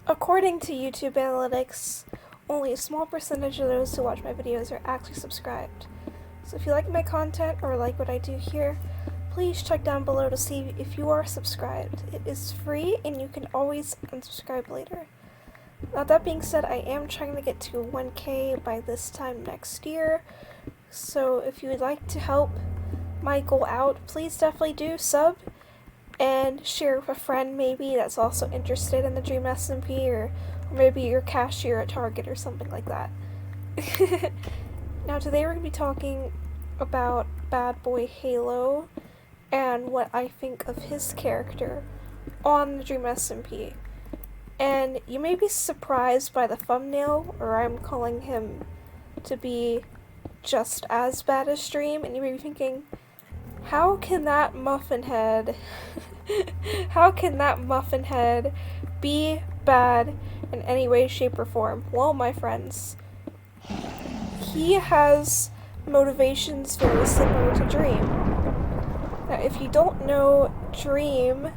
According to YouTube analytics, only a small percentage of those who watch my videos are actually subscribed. So if you like my content or like what I do here, please check down below to see if you are subscribed. It is free and you can always unsubscribe later. Now that being said, I am trying to get to 1K by this time next year, so if you would like to help my goal out, please definitely do sub and share with a friend maybe that's also interested in the Dream SMP, or maybe your cashier at Target or something like that. Now today we're going to be talking about Badboyhalo and what I think of his character on the Dream SMP. And you may be surprised by the thumbnail, or I'm calling him to be just as bad as Dream, and you may be thinking, how can that muffin head be bad in any way, shape, or form? Well, my friends, he has motivations very similar to Dream. Now, if you don't know Dream,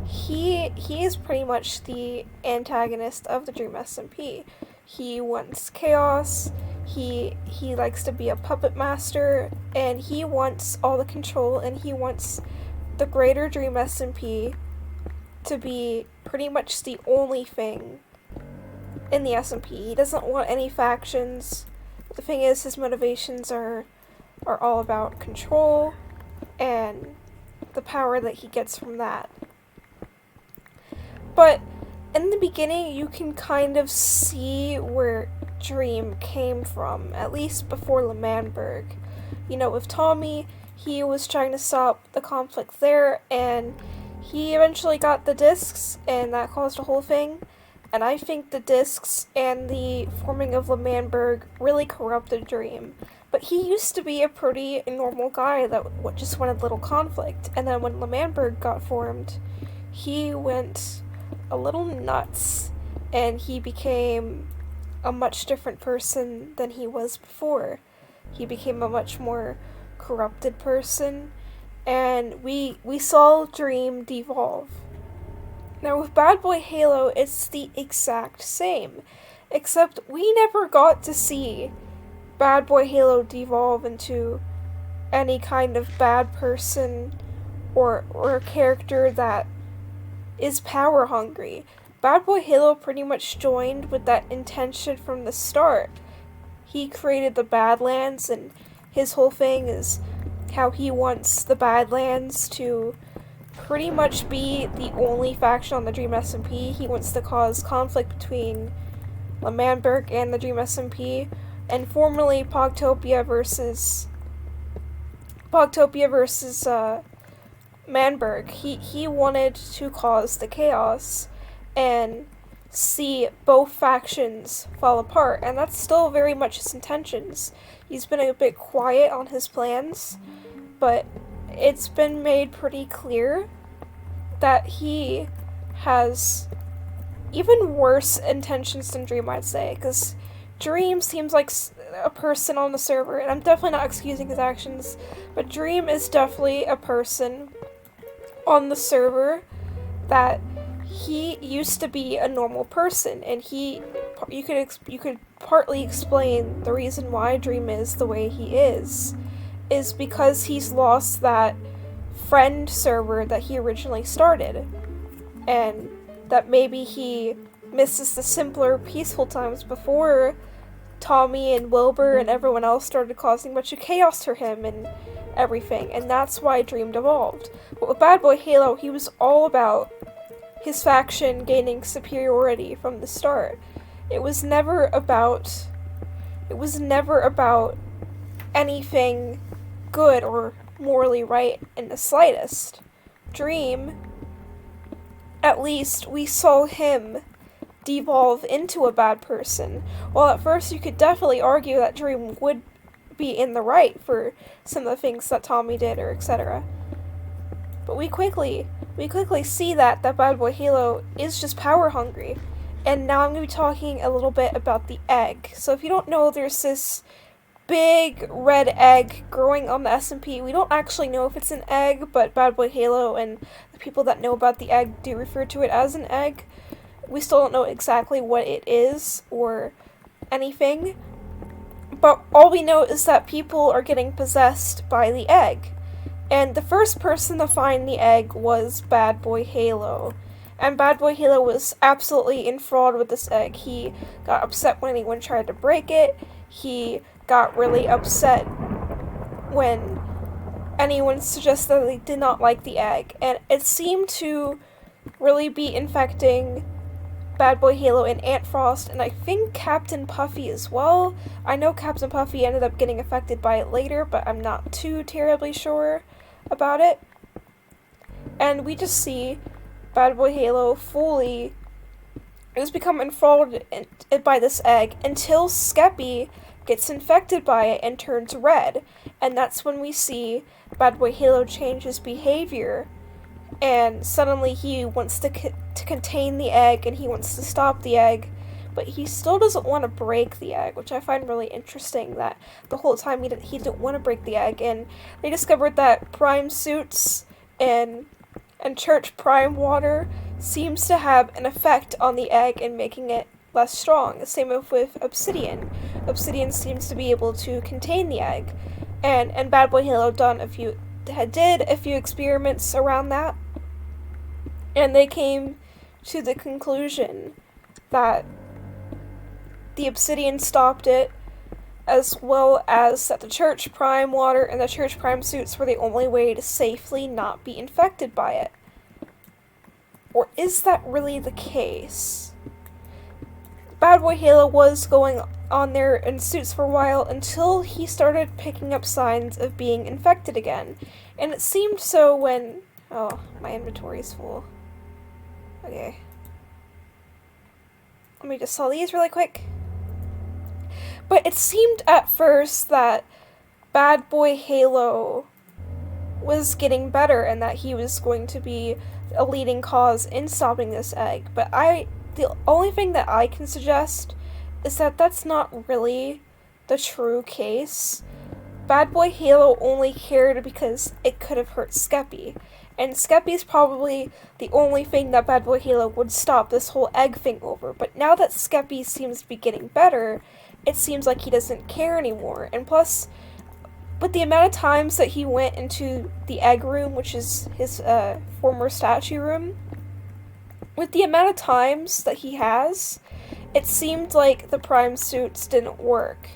he is pretty much the antagonist of the Dream SMP. He wants chaos, he likes to be a puppet master, and he wants all the control, and he wants the Greater Dream SMP to be pretty much the only thing in the SMP. He doesn't want any factions. The thing is, his motivations are all about control and the power that he gets from that. But in the beginning, you can kind of see where Dream came from, at least before L'Manberg. You know, with Tommy, he was trying to stop the conflict there, and he eventually got the discs, and that caused a whole thing. And I think the discs and the forming of L'Manberg really corrupted Dream. But he used to be a pretty normal guy that just wanted little conflict. And then when L'Manberg got formed, he went a little nuts, and he became a much different person than he was before. He became a much more corrupted person, and we saw Dream devolve. Now with Badboyhalo, it's the exact same, except we never got to see Badboyhalo devolve into any kind of bad person or a character that is power hungry. Badboyhalo pretty much joined with that intention from the start. He created the Badlands, and his whole thing is how he wants the Badlands to pretty much be the only faction on the Dream SMP. He wants to cause conflict between L'Manberg and the Dream SMP, and formerly Pogtopia versus Manberg. He wanted to cause the chaos and see both factions fall apart, and that's still very much his intentions. He's been a bit quiet on his plans, but it's been made pretty clear that he has even worse intentions than Dream, I'd say, because Dream seems like a person on the server, and I'm definitely not excusing his actions, but Dream is definitely a person on the server that he used to be a normal person, and you could partly explain the reason why Dream is the way he is because he's lost that friend server that he originally started, and that maybe he misses the simpler, peaceful times before Tommy and Wilbur and everyone else started causing a bunch of chaos for him and everything, and that's why Dream devolved. But with Badboyhalo, he was all about his faction gaining superiority from the start. It was never about anything good or morally right in the slightest. Dream, at least we saw him devolve into a bad person. While at first you could definitely argue that Dream would be in the right for some of the things that Tommy did, or etc. But we quickly see that Badboyhalo is just power hungry. And now I'm going to be talking a little bit about the egg. So if you don't know, there's this big red egg growing on the SMP. We don't actually know if it's an egg, but Badboyhalo and the people that know about the egg do refer to it as an egg. We still don't know exactly what it is or anything, but all we know is that people are getting possessed by the egg. And the first person to find the egg was Badboyhalo. And Badboyhalo was absolutely enthralled with this egg. He got upset when anyone tried to break it. He got really upset when anyone suggested that they did not like the egg. And it seemed to really be infecting Badboyhalo and Antfrost, and I think CaptainPuffy as well. I know CaptainPuffy ended up getting affected by it later, but I'm not too terribly sure about it. And we just see Badboyhalo fully has become enthralled by this egg until Skeppy gets infected by it and turns red. And that's when we see Badboyhalo change his behavior, and suddenly he wants to contain the egg, and he wants to stop the egg, but he still doesn't want to break the egg, which I find really interesting, that the whole time he didn't want to break the egg. And they discovered that prime suits and church prime water seems to have an effect on the egg and making it less strong. The same with obsidian. Obsidian seems to be able to contain the egg, and Badboyhalo did a few experiments around that, and they came to the conclusion that the obsidian stopped it, as well as that the church prime water and the church prime suits were the only way to safely not be infected by it. Or is that really the case? Badboyhalo was going on there in suits for a while until he started picking up signs of being infected again. And it seemed so when... Oh, my inventory's full. Okay. Let me just sell these really quick. But it seemed at first that Badboyhalo was getting better and that he was going to be a leading cause in stopping this egg. But the only thing that I can suggest is that that's not really the true case. Badboyhalo only cared because it could have hurt Skeppy. And Skeppy's probably the only thing that Badboyhalo would stop this whole egg thing over. But now that Skeppy seems to be getting better, it seems like he doesn't care anymore. And plus, with the amount of times that he went into the egg room, which is his former statue room, with the amount of times that he has, it seemed like the prime suits didn't work.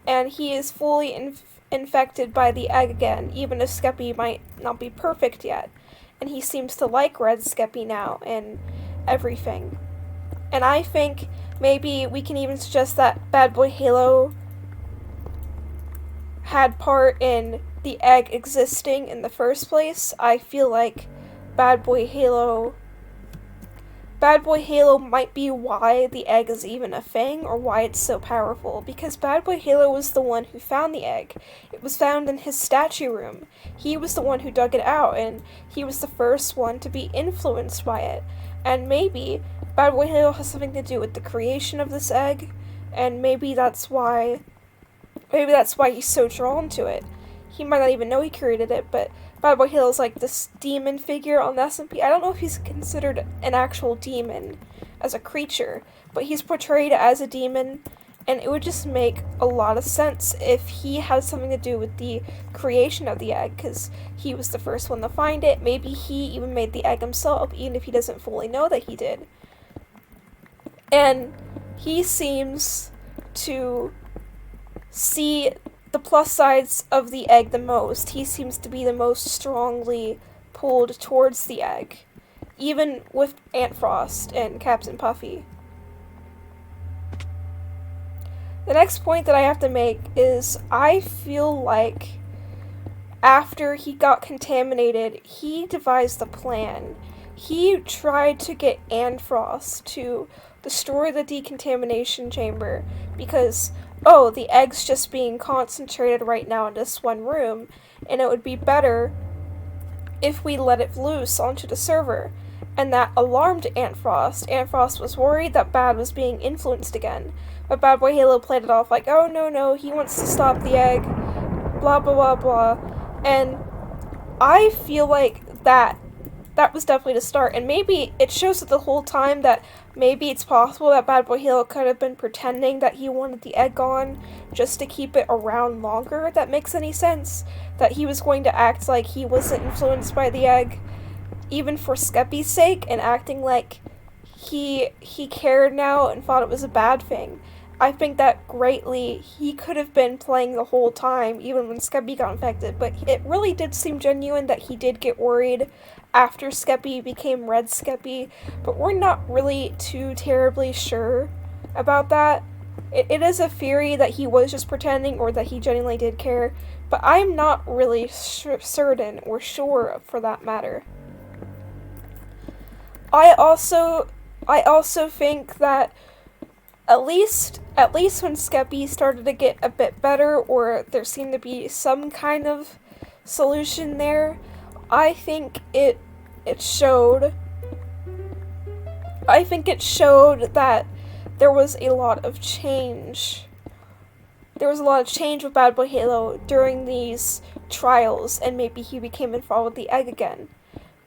And he is fully infected by the egg again, even if Skeppy might not be perfect yet. And he seems to like Red Skeppy now and everything. And I think maybe we can even suggest that Badboyhalo had part in the egg existing in the first place. I feel like Badboyhalo might be why the egg is even a thing, or why it's so powerful, because Badboyhalo was the one who found the egg. It was found in his statue room. He was the one who dug it out, and he was the first one to be influenced by it. And maybe Badboyhalo has something to do with the creation of this egg, and maybe that's why he's so drawn to it. He might not even know he created it, but Badboyhalo is like this demon figure on the SMP. I don't know if he's considered an actual demon as a creature, but he's portrayed as a demon, and it would just make a lot of sense if he had something to do with the creation of the egg, because he was the first one to find it. Maybe he even made the egg himself, even if he doesn't fully know that he did. And he seems to see the plus sides of the egg the most. He seems to be the most strongly pulled towards the egg, even with Antfrost and CaptainPuffy. The next point that I have to make is I feel like after he got contaminated, he devised a plan. He tried to get Antfrost to destroy the decontamination chamber because, oh, the egg's just being concentrated right now in this one room, and it would be better if we let it loose onto the server. And that alarmed Antfrost. Antfrost was worried that Bad was being influenced again. But Badboyhalo played it off like, oh no, he wants to stop the egg, blah blah blah blah. And I feel like that that was definitely the start. And maybe it shows that the whole time that maybe it's possible that Badboyhalo could have been pretending that he wanted the egg on just to keep it around longer, if that makes any sense. That he was going to act like he wasn't influenced by the egg, even for Skeppy's sake, and acting like he cared now and thought it was a bad thing. I think that greatly he could have been playing the whole time, even when Skeppy got infected, but it really did seem genuine that he did get worried after Skeppy became Red Skeppy, but we're not really too terribly sure about that. It is a theory that he was just pretending or that he genuinely did care, but I'm not really certain or sure for that matter. I also think that at least when Skeppy started to get a bit better, or there seemed to be some kind of solution there, I think it showed that there was a lot of change. There was a lot of change with Badboyhalo during these trials, and maybe he became involved with the egg again.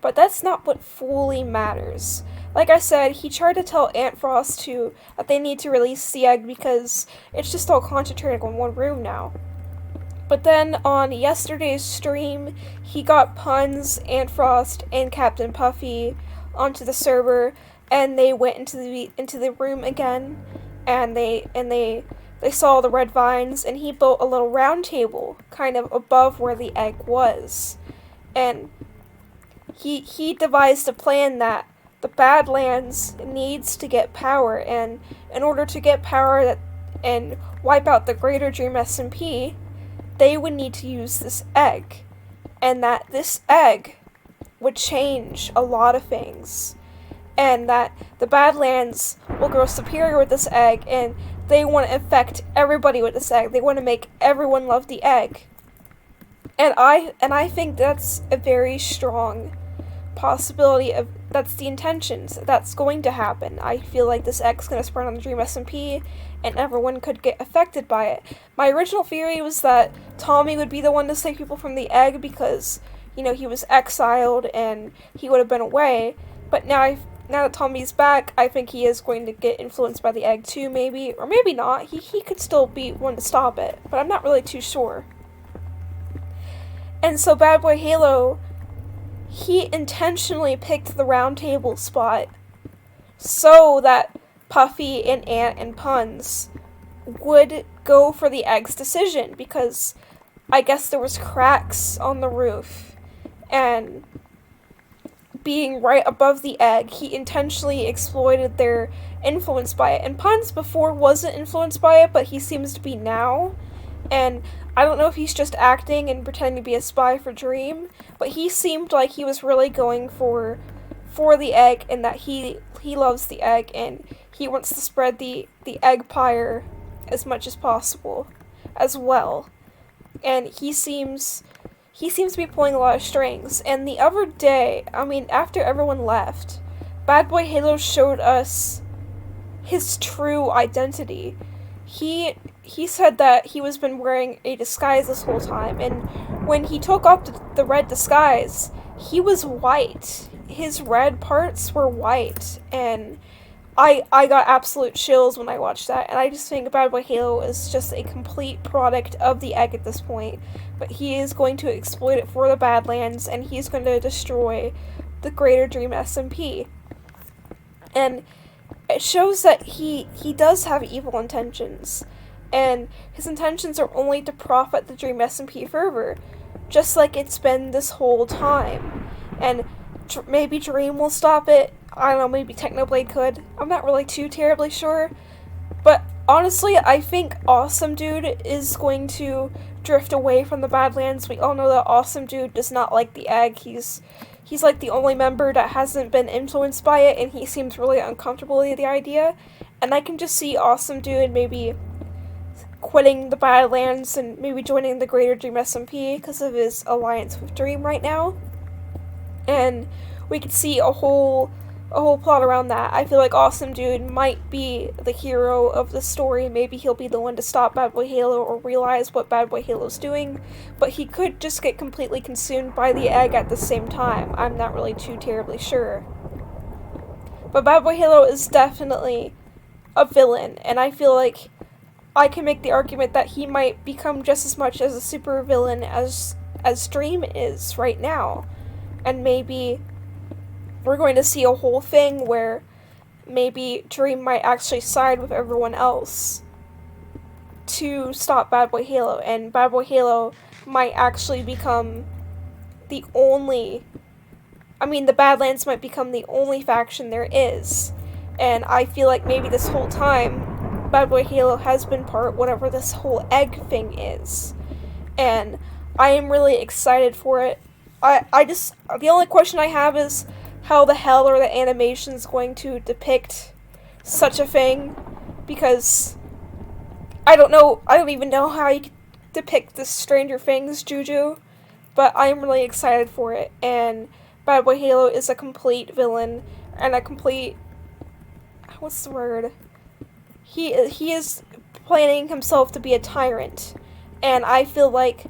But that's not what fully matters. Like I said, he tried to tell Aunt Frost that they need to release the egg because it's just all concentrated on one room now. But then on yesterday's stream, he got Punz, Aunt Frost, and CaptainPuffy onto the server, and they went into the room again, and they saw the red vines, and he built a little round table kind of above where the egg was, and he devised a plan that the Badlands needs to get power, and in order to get power and wipe out the Greater Dream SMP, they would need to use this egg, and that this egg would change a lot of things, and that the Badlands will grow superior with this egg, and they want to infect everybody with this egg. They want to make everyone love the egg. And I think that's a very strong possibility of, that's the intentions, that's going to happen. I feel like this egg's going to spread on the Dream SMP, and everyone could get affected by it. My original theory was that Tommy would be the one to save people from the egg because, you know, he was exiled and he would have been away, but now that Tommy's back, I think he is going to get influenced by the egg too, maybe, or maybe not. He could still be one to stop it, but I'm not really too sure. And so Badboyhalo, he intentionally picked the round table spot so that Puffy and Ant and Punz would go for the egg's decision, because I guess there was cracks on the roof, and being right above the egg, he intentionally exploited their influence by it. And Punz before wasn't influenced by it, but he seems to be now. And I don't know if he's just acting and pretending to be a spy for Dream, but he seemed like he was really going for the egg, and that he loves the egg, and he wants to spread the Eggpire as much as possible as well. And he seems to be pulling a lot of strings. And the other day, I mean, after everyone left, Badboyhalo showed us his true identity. He said that he was been wearing a disguise this whole time, and when he took off the red disguise, he was white. His red parts were white, and I got absolute chills when I watched that, and I just think Badboyhalo is just a complete product of the egg at this point, but he is going to exploit it for the Badlands, and he's going to destroy the Greater Dream SMP. And it shows that he does have evil intentions, and his intentions are only to profit the Dream SMP further, just like it's been this whole time. And maybe Dream will stop it. I don't know, maybe Technoblade could. I'm not really too terribly sure. But honestly, I think Awesome Dude is going to drift away from the Badlands. We all know that Awesome Dude does not like the egg. He's like the only member that hasn't been influenced by it, and he seems really uncomfortable with the idea. And I can just see Awesome Dude maybe quitting the Badlands and maybe joining the Greater Dream SMP because of his alliance with Dream right now. And we could see a whole a whole plot around that. I feel like Awesome Dude might be the hero of the story. Maybe he'll be the one to stop Badboyhalo or realize what Badboyhalo's doing, but he could just get completely consumed by the egg at the same time. I'm not really too terribly sure. But Badboyhalo is definitely a villain, and I feel like I can make the argument that he might become just as much as a super villain as Dream is right now. And maybe we're going to see a whole thing where maybe Dream might actually side with everyone else to stop Badboyhalo, and Badboyhalo might actually become the only, the Badlands might become the only faction there is. And I feel like maybe this whole time, Badboyhalo has been part whatever this whole egg thing is. And I am really excited for it. The only question I have is how the hell are the animations going to depict such a thing? Because I don't even know how you could depict this Stranger Things juju, but I'm really excited for it. And Badboyhalo is a complete villain and a complete, what's the word? He is planning himself to be a tyrant, and I feel like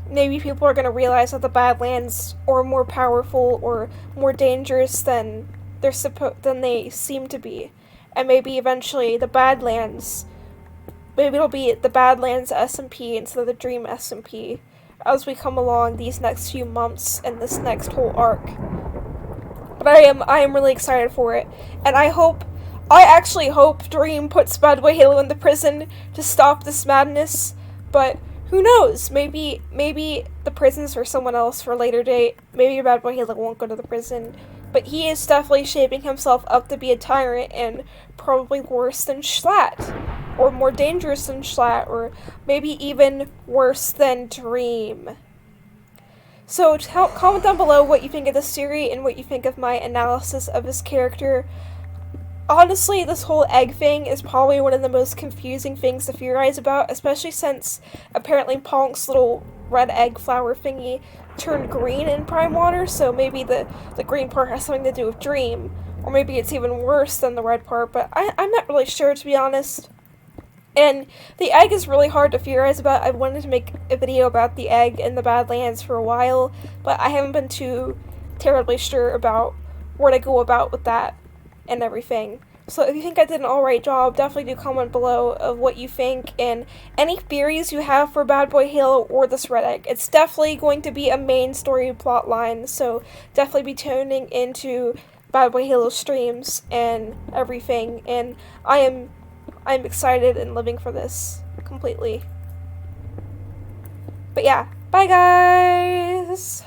maybe people are going to realize that the Badlands are more powerful or more dangerous than they seem to be. And maybe eventually the Badlands, maybe it'll be the Badlands SMP instead of the Dream SMP as we come along these next few months and this next whole arc. But I am really excited for it, and I actually hope Dream puts Badboyhalo in the prison to stop this madness, but who knows? Maybe the prison's for someone else for a later date. Maybe Badboyhalo won't go to the prison. But he is definitely shaping himself up to be a tyrant, and probably worse than Schlatt. Or more dangerous than Schlatt, or maybe even worse than Dream. So comment down below what you think of this series and what you think of my analysis of this character. Honestly, this whole egg thing is probably one of the most confusing things to theorize about, especially since apparently Ponk's little red egg flower thingy turned green in Prime Water, so maybe the green part has something to do with Dream, or maybe it's even worse than the red part, but I'm not really sure, to be honest. And the egg is really hard to theorize about. I've wanted to make a video about the egg in the Badlands for a while, but I haven't been too terribly sure about where to go about with that and everything. So if you think I did an alright job, definitely do comment below of what you think and any theories you have for Badboyhalo or this red egg. It's definitely going to be a main story plot line, so definitely be tuning into Badboyhalo streams and everything, and I'm excited and living for this completely. But yeah, bye guys!